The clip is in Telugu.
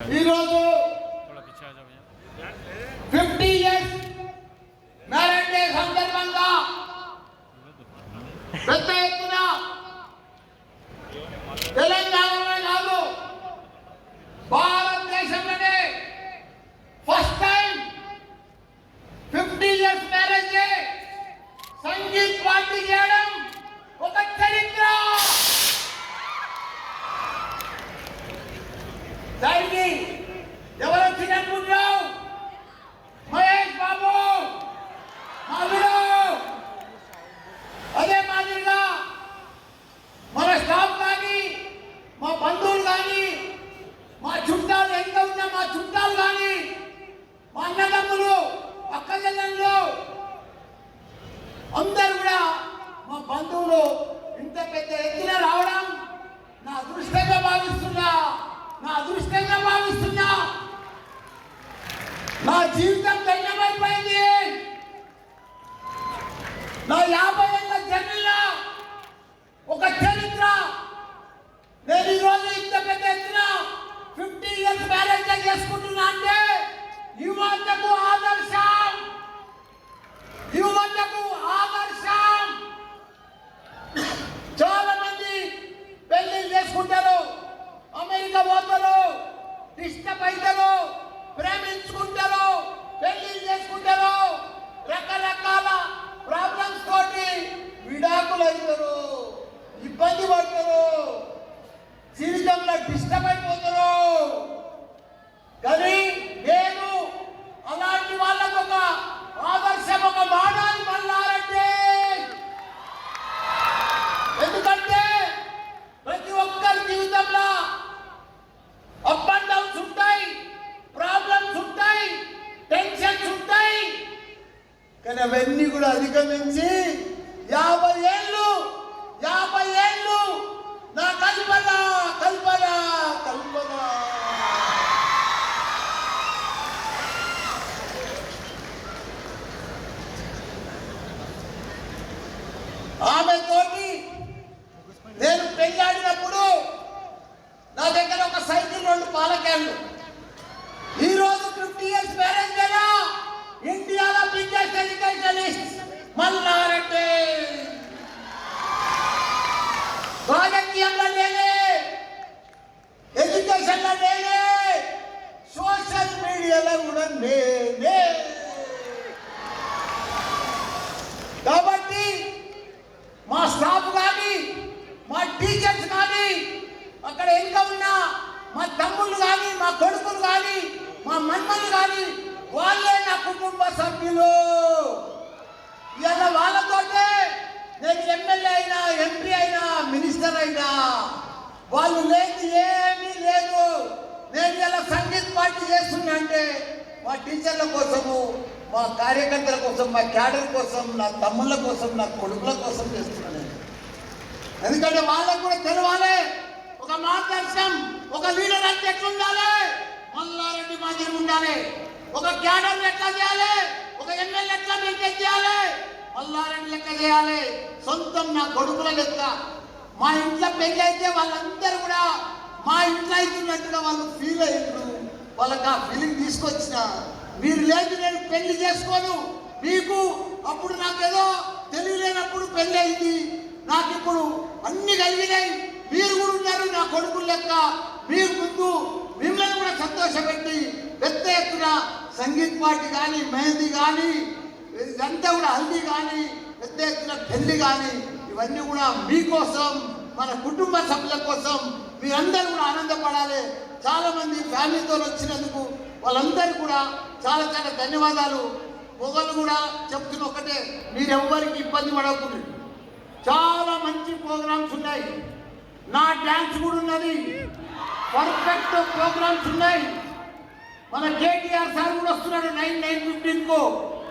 ఈరోజు 50 ఇయర్స్ మ్యారేజ్ డే సందర్భంగా పెద్ద ఎత్తున తెలంగాణలో కాదు భారతదేశంలోనే first time 50 years marriage day sangeet party చేయడం ఒక చరిత్ర. దానికి ఎవరు వచ్చినట్టున్నావు? మహేష్ బాబు మాధుడు. అదే మాదిరిగా మన స్టాఫ్ కానీ మా బంధువులు కానీ మా చుట్టాలు ఎంత ఉన్నా మా చుట్టాలు కానీ మా అన్నదమ్ములు అక్క చెల్లెళ్ళు అందరూ కూడా మా బంధువులు ఇంత పెద్ద ఎత్తున రావడం నా అదృష్టంగా భావిస్తున్నా. నా జీవితం ధన్యమైపోయింది. నా 50 ఏళ్ళ జర్నీలో ఒక చరిత్ర. నేను ఈరోజు ఇంత పెద్ద ఎత్తున 50 ఇయర్స్ మ్యారేజ్ చేసుకుంటున్నా అంటే యువతకు ఆదర్శం. చాలా మంది పెళ్లిళ్ళు చేసుకుంటారు, అమెరికా పోతారు, డిస్టర్బ్ అవుతారు, ప్రేమించుకుంటారు, పెళ్లిళ్ళు చేసుకుంటారు, రకరకాల ప్రాబ్లమ్స్ తోటి విడాకులు అవుతారు, ఇబ్బంది పడతారు, జీవితంలో డిస్టర్బ్ అయిపోతారు. కానీ నేను అలాంటి వాళ్ళకు ఒక ఆదర్శం, ఒక మోడల్ మల్లారెడ్డి. ఎందుకంటే ప్రతి ఒక్కరి జీవితంలో అప్ అండ్ డౌన్స్ ఉంటాయి, ప్రాబ్లమ్స్ ఉంటాయి, టెన్షన్స్ ఉంటాయి. కానీ అవన్నీ కూడా అధిగమించి 50 ఏళ్ళు నా కల్పన ఆమె తోటి నేను పెళ్ళాడినప్పుడు నా దగ్గర ఒక సైకిల్, 2 పాల క్యాన్లు. ఈ రోజు 50 ఇయర్స్ మ్యారేజ్ డేలో ఇండియాలో బిగ్గెస్ట్ ఎడ్యుకేషనిస్ట్ మల్లారెడ్డి. రాజకీయంలో నేనే, ఎడ్యుకేషన్లో నేనే, సోషల్ మీడియాలో కూడా నేనే. కాబట్టి మా స్టాఫ్ కానీ మా టీచర్స్ కానీ అక్కడ ఇంకా ఉన్నా మా తమ్ముళ్ళు కానీ మా కొడుకులు కానీ మా మన్మలు కానీ వాళ్ళే నా కుటుంబ సభ్యులు. ఇవాళ వాళ్ళతోటే నేను ఎమ్మెల్యే అయినా, ఎంపీ అయినా, మినిస్టర్ అయినా. వాళ్ళు లేదు ఏమీ లేదు. నేను ఇలా సంగీత్ పార్టీ చేస్తున్నా అంటే మా టీచర్ల కోసము, మా కార్యకర్తల కోసం, మా క్యాడర్ కోసం, నా తమ్ముళ్ళ కోసం, నా కొడుకుల కోసం చేస్తున్నాను. ఎందుకంటే వాళ్ళకు కూడా తెలవాలి ఒక మార్గదర్శనం, ఒక లీడర్ అంటే ఎట్లా ఉండాలి, మల్లారెడ్డి మాదిరి ఉండాలి. ఒక క్యాడర్ ఎట్లా చేయాలి, ఒక ఎమ్మెల్యే ఎట్లా మెయింటైన్ చేయాలి, మల్లారెడ్డి లెక్క చేయాలి. సొంతం నా కొడుకుల లెక్క. మా ఇంట్లో పెళ్లి అయితే వాళ్ళందరూ కూడా మా ఇంట్లో అవుతున్నట్టుగా వాళ్ళు ఫీల్ అయ్యారు. వాళ్ళకి ఆ ఫీలింగ్ తీసుకొచ్చిన. మీరు లేదు నేను పెళ్లి చేసుకోను, మీకు అప్పుడు నాకేదో తెలియలేనప్పుడు పెళ్ళి అయింది, నాకు ఇప్పుడు అన్ని కలిగినాయి, మీరు కూడా ఉన్నారు నా కొడుకుల లెక్క. మీరు ముందు మిమ్మల్ని కూడా సంతోషపెట్టి పెద్ద ఎత్తున సంగీత్ పార్టీ కానీ, మెహందీ కానీ, ఇదంతా కూడా హల్దీ కానీ, పెద్ద ఎత్తున పెళ్లి కానీ, ఇవన్నీ కూడా మీకోసం, మన కుటుంబ సభ్యుల కోసం మీరందరూ కూడా ఆనందపడాలి. చాలామంది ఫ్యామిలీతో వచ్చినందుకు వాళ్ళందరూ కూడా చాలా చాలా ధన్యవాదాలు. మొగలు కూడా చెప్తున్న ఒకటే, మీరెవ్వరికి ఇబ్బంది పడకూడదు. చాలా మంచి ప్రోగ్రామ్స్ ఉన్నాయి, నా డ్యాన్స్ కూడా ఉన్నది, పర్ఫెక్ట్ ప్రోగ్రామ్స్ ఉన్నాయి. మన కేటీఆర్ సార్ కూడా వస్తున్నాడు 9/9/15కు.